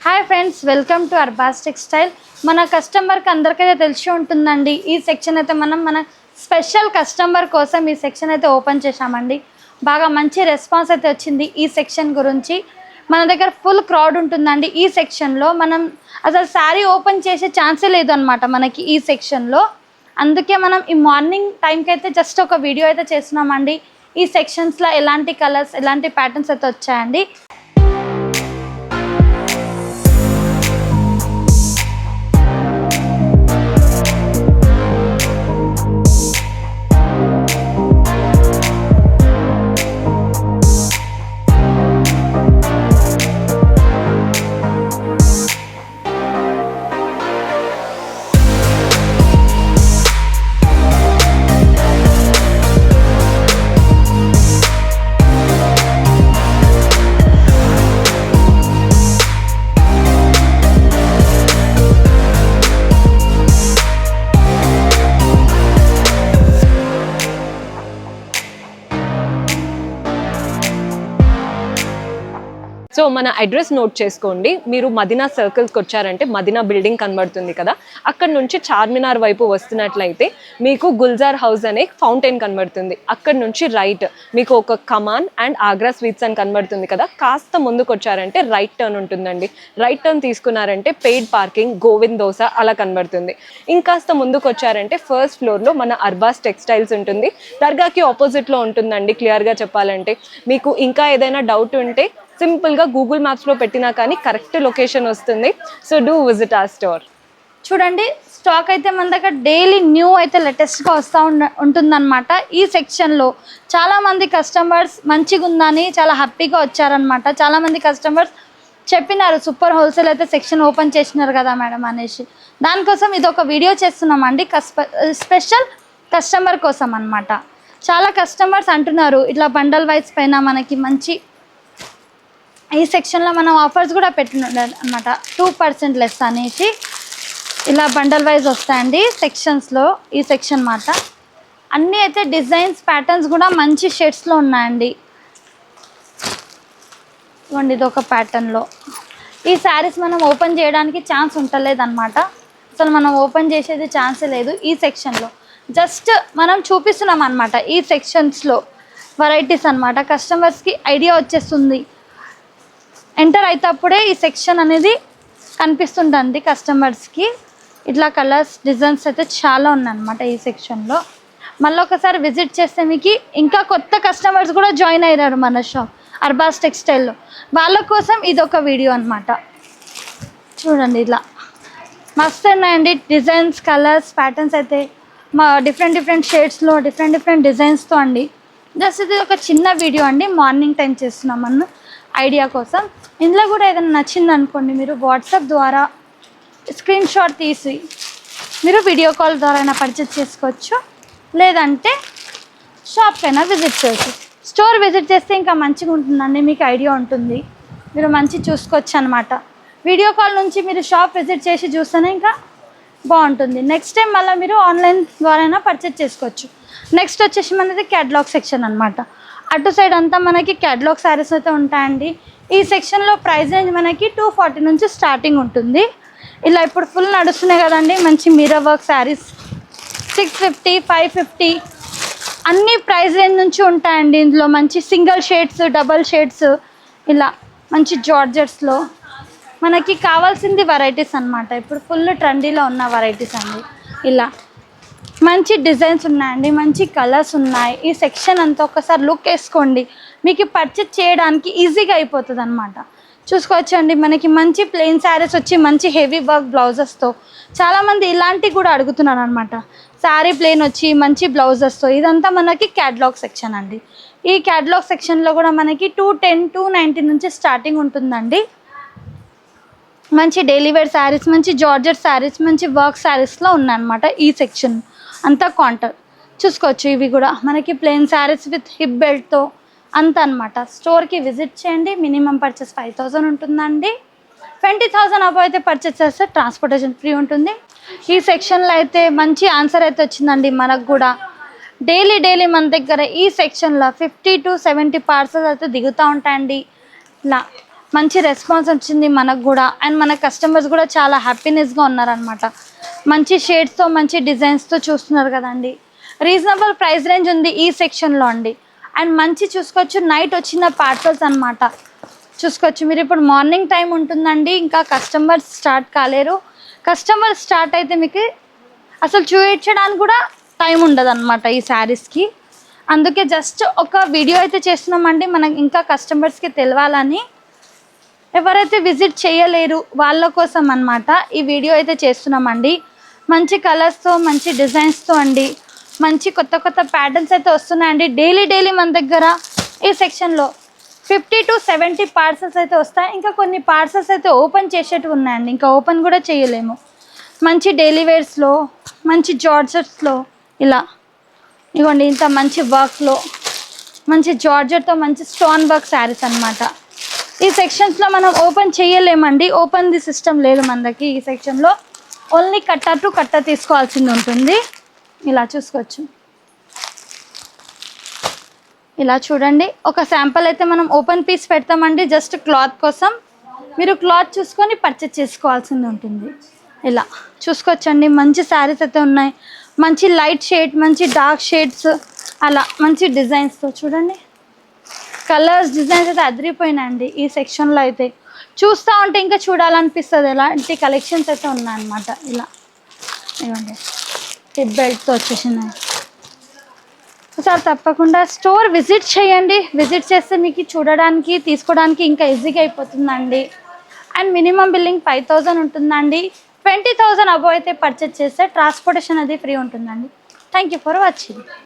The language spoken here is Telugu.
Hi friends, welcome to Arbaz textile. మన కస్టమర్కి అందరికైతే తెలిసి ఉంటుందండి. ఈ సెక్షన్ అయితే మన స్పెషల్ కస్టమర్ కోసం ఈ సెక్షన్ అయితే ఓపెన్ చేశామండి. బాగా మంచి రెస్పాన్స్ అయితే వచ్చింది ఈ సెక్షన్ గురించి. మన దగ్గర ఫుల్ క్రౌడ్ ఉంటుందండి ఈ సెక్షన్లో. మనం అసలు శారీ ఓపెన్ చేసే ఛాన్సే లేదు అనమాట మనకి ఈ సెక్షన్లో. అందుకే మనం ఈ మార్నింగ్ టైంకి అయితే జస్ట్ ఒక వీడియో అయితే చేస్తున్నామండి. ఈ సెక్షన్స్లో ఎలాంటి కలర్స్, ఎలాంటి ప్యాటర్న్స్ అయితే వచ్చాయండి. సో మన అడ్రస్ నోట్ చేసుకోండి. మీరు మదీనా సర్కిల్స్కి వచ్చారంటే మదీనా బిల్డింగ్ కనబడుతుంది కదా, అక్కడ నుంచి చార్మినార్ వైపు వస్తున్నట్లయితే మీకు గుల్జార్ హౌస్ అనే ఫౌంటైన్ కనబడుతుంది. అక్కడ నుంచి రైట్ మీకు ఒక కమాన్ అండ్ ఆగ్రా స్వీట్స్ అని కనబడుతుంది కదా, కాస్త ముందుకు వచ్చారంటే రైట్ టర్న్ ఉంటుందండి. రైట్ టర్న్ తీసుకున్నారంటే పెయిడ్ పార్కింగ్, గోవింద్ దోస అలా కనబడుతుంది. ఇంకాస్త ముందుకు వచ్చారంటే ఫస్ట్ ఫ్లోర్లో మన అర్బాస్ టెక్స్టైల్స్ ఉంటుంది. దర్గాకి ఆపోజిట్లో ఉంటుందండి. క్లియర్గా చెప్పాలంటే మీకు ఇంకా ఏదైనా డౌట్ ఉంటే సింపుల్గా గూగుల్ మ్యాప్స్లో పెట్టినా కానీ కరెక్ట్ లొకేషన్ వస్తుంది. So do visit are store. చూడండి, స్టాక్ అయితే మన దగ్గర డైలీ న్యూ అయితే లేటెస్ట్గా వస్తూ ఉంటుందన్నమాట. ఈ సెక్షన్లో చాలామంది కస్టమర్స్ మంచిగా ఉందని చాలా హ్యాపీగా వచ్చారనమాట. చాలామంది కస్టమర్స్ చెప్పినారు సూపర్ హోల్సేల్ అయితే సెక్షన్ ఓపెన్ చేసినారు కదా మేడం అనేసి. దానికోసం ఇది ఒక వీడియో చేస్తున్నామండి, స్పెషల్ కస్టమర్ కోసం అనమాట. చాలా కస్టమర్స్ అంటున్నారు ఇట్లా బండల్ వైజ్ పైన మనకి మంచి ఈ సెక్షన్లో మనం ఆఫర్స్ కూడా పెట్టిన అనమాట. 2% లెస్ అనేసి ఇలా బండల్ వైజ్ వస్తాయండి సెక్షన్స్లో. ఈ సెక్షన్ మాట అన్నీ అయితే డిజైన్స్, ప్యాటర్న్స్ కూడా మంచి షేడ్స్లో ఉన్నాయండి. ఇవ్వండి, ఇది ఒక ప్యాటర్న్లో. ఈ శారీస్ మనం ఓపెన్ చేయడానికి ఛాన్స్ ఉంటలేదన్నమాట. అసలు మనం ఓపెన్ చేసేది ఛాన్సే లేదు ఈ సెక్షన్లో. జస్ట్ మనం చూపిస్తున్నాం అనమాట ఈ సెక్షన్స్లో వెరైటీస్ అనమాట. కస్టమర్స్కి ఐడియా వచ్చేస్తుంది. ఎంటర్ అయితేప్పుడే ఈ సెక్షన్ అనేది కనిపిస్తుంటుంది కస్టమర్స్కి. ఇట్లా కలర్స్, డిజైన్స్ అయితే చాలా ఉన్నాయన్నమాట ఈ సెక్షన్లో. మళ్ళీ ఒకసారి విజిట్ చేస్తే మీకు ఇంకా కొత్త కస్టమర్స్ కూడా జాయిన్ అయ్యారు మన షాప్ అర్బాస్ టెక్స్టైల్లో. వాళ్ళ కోసం ఇది ఒక వీడియో అనమాట. చూడండి, ఇలా మస్తు ఉన్నాయండి డిజైన్స్, కలర్స్, ప్యాటర్న్స్ అయితే మా డిఫరెంట్ షేడ్స్లో, డిఫరెంట్ డిజైన్స్తో అండి. జస్ట్ ఇది ఒక చిన్న వీడియో అండి, మార్నింగ్ టైం చేస్తున్నామన్న ఐడియా కోసం. ఇందులో కూడా ఏదైనా నచ్చింది అనుకోండి, మీరు వాట్సాప్ ద్వారా స్క్రీన్ షాట్ తీసి మీరు వీడియో కాల్ ద్వారా అయినా పర్చేస్ చేసుకోవచ్చు. లేదంటే షాప్కి అయినా విజిట్ చేయొచ్చు. స్టోర్ విజిట్ చేస్తే ఇంకా మంచిగా ఉంటుందండి, మీకు ఐడియా ఉంటుంది, మీరు మంచి చూసుకోవచ్చు అనమాట. వీడియో కాల్ నుంచి మీరు షాప్ విజిట్ చేసి చూస్తేనే ఇంకా బాగుంటుంది. నెక్స్ట్ టైం మళ్ళీ మీరు ఆన్లైన్ ద్వారా అయినా పర్చేస్ చేసుకోవచ్చు. నెక్స్ట్ వచ్చేసి మనది క్యాటలాగ్ సెక్షన్ అనమాట. అటు సైడ్ అంతా మనకి క్యాటలాగ్ శారీస్ అయితే ఉంటాయండి. ఈ సెక్షన్లో ప్రైస్ రేంజ్ మనకి 240 నుంచి స్టార్టింగ్ ఉంటుంది. ఇలా ఇప్పుడు ఫుల్ నడుస్తున్నాయి కదండి మంచి మిర్రర్ వర్క్ శారీస్. 650, 550 అన్ని ప్రైస్ రేంజ్ నుంచి ఉంటాయండి. ఇందులో మంచి సింగిల్ షేడ్స్, డబల్ షేడ్స్, ఇలా మంచి జార్జెట్స్లో మనకి కావాల్సింది వెరైటీస్ అనమాట. ఇప్పుడు ఫుల్ ట్రెండీలో ఉన్న వెరైటీస్ అండి. ఇలా మంచి డిజైన్స్ ఉన్నాయండి, మంచి కలర్స్ ఉన్నాయి. ఈ సెక్షన్ అంతా ఒకసారి లుక్ వేసుకోండి, మీకు పర్చేస్ చేయడానికి ఈజీగా అయిపోతుంది అనమాట. చూసుకోవచ్చండి, మనకి మంచి ప్లెయిన్ శారీస్ వచ్చి మంచి హెవీ వర్క్ బ్లౌజెస్తో. చాలామంది ఇలాంటివి కూడా అడుగుతున్నారు అనమాట. శారీ ప్లెయిన్ వచ్చి మంచి బ్లౌజెస్తో. ఇదంతా మనకి క్యాటలాగ్ సెక్షన్ అండి. ఈ క్యాటలాగ్ సెక్షన్లో కూడా మనకి 210, 290 నుంచి స్టార్టింగ్ ఉంటుందండి. మంచి డైలీ వేర్ శారీస్, మంచి జార్జెట్ శారీస్, మంచి వర్క్ శారీస్లో ఉన్నాయన్నమాట ఈ సెక్షన్ అంతా. కాంటర్ చూసుకోవచ్చు. ఇవి కూడా మనకి ప్లెయిన్ శారీస్ విత్ హిప్ బెల్ట్తో అంత అనమాట. స్టోర్కి విజిట్ చేయండి. మినిమం పర్చేస్ 5000 ఉంటుందండి. 20,000 అబౌవ్ అయితే పర్చేస్ చేస్తే ట్రాన్స్పోర్టేషన్ ఫ్రీ ఉంటుంది. ఈ సెక్షన్లో అయితే మంచి ఆన్సర్ అయితే వచ్చిందండి మనకు కూడా. డైలీ మన దగ్గర ఈ సెక్షన్లో 50 to 70 పార్సల్స్ అయితే దిగుతూ ఉంటాయండి. ఇలా మంచి రెస్పాన్స్ వచ్చింది మనకు కూడా, అండ్ మన కస్టమర్స్ కూడా చాలా హ్యాపీనెస్గా ఉన్నారనమాట. మంచి షేడ్స్తో మంచి డిజైన్స్తో చూస్తున్నారు కదండి. రీజనబుల్ ప్రైస్ రేంజ్ ఉంది ఈ సెక్షన్లో అండి. అండ్ మంచి చూసుకోవచ్చు నైట్ వచ్చిన పార్సల్స్ అనమాట. చూసుకోవచ్చు మీరు, ఇప్పుడు మార్నింగ్ టైం ఉంటుందండి, ఇంకా కస్టమర్స్ స్టార్ట్ కాలేరు. కస్టమర్ స్టార్ట్ అయితే మీకు అసలు చూపించడానికి కూడా టైం ఉండదు అనమాట ఈ శారీస్కి. అందుకే జస్ట్ ఒక వీడియో అయితే చేస్తున్నామండి, మనకి ఇంకా కస్టమర్స్కి తెలవాలని. ఎవరైతే విజిట్ చేయలేరు వాళ్ళ కోసం అన్నమాట ఈ వీడియో అయితే చేస్తున్నామండి. మంచి కలర్స్తో మంచి డిజైన్స్తో అండి, మంచి కొత్త కొత్త ప్యాటర్న్స్ అయితే వస్తున్నాయండి. డైలీ మన దగ్గర ఈ సెక్షన్లో 50 to 70 పార్సల్స్ అయితే వస్తాయి. ఇంకా కొన్ని పార్సల్స్ అయితే ఓపెన్ చేసేటివి ఉన్నాయండి, ఇంకా ఓపెన్ కూడా చేయలేము. మంచి డైలీ వేర్స్లో మంచి జార్జెట్స్లో ఇలా ఇవ్వండి, ఇంత మంచి వర్క్లో మంచి జార్జెట్తో మంచి స్టోన్ వర్క్ శారీస్ అనమాట. ఈ సెక్షన్స్లో మనం ఓపెన్ చేయలేమండి, ఓపెన్ ది సిస్టమ్ లేదు మనకి ఈ సెక్షన్లో. ఓన్లీ కట్ట టు కట్ట తీసుకోవాల్సింది ఉంటుంది. ఇలా చూసుకోవచ్చు, ఇలా చూడండి. ఒక శాంపుల్ అయితే మనం ఓపెన్ పీస్ పెడతామండి జస్ట్ క్లాత్ కోసం. మీరు క్లాత్ చూసుకొని పర్చేస్ చేసుకోవాల్సింది ఉంటుంది. ఇలా చూసుకోవచ్చండి, మంచి శారీస్ అయితే ఉన్నాయి. మంచి లైట్ షేడ్, మంచి డార్క్ షేడ్స్, అలా మంచి డిజైన్స్తో చూడండి. కలర్స్ డిజైన్స్ అయితే అదిరిపోయినాయండి ఈ సెక్షన్లో అయితే. చూస్తూ ఉంటే ఇంకా చూడాలనిపిస్తుంది. ఎలాంటి కలెక్షన్స్ అయితే ఉన్నాయన్నమాట. ఇలా ఇవ్వండి, హిప్ బెల్ట్తో వచ్చేసినాయి. ఒకసారి తప్పకుండా స్టోర్ విజిట్ చేయండి. విజిట్ చేస్తే మీకు చూడడానికి తీసుకోవడానికి ఇంకా ఈజీగా అయిపోతుందండి. అండ్ మినిమం బిల్లింగ్ 5000 ఉంటుందండి. 20,000 అబోవ్ అయితే పర్చేస్ చేస్తే ట్రాన్స్పోర్టేషన్ అది ఫ్రీ ఉంటుందండి. Thank you for watching.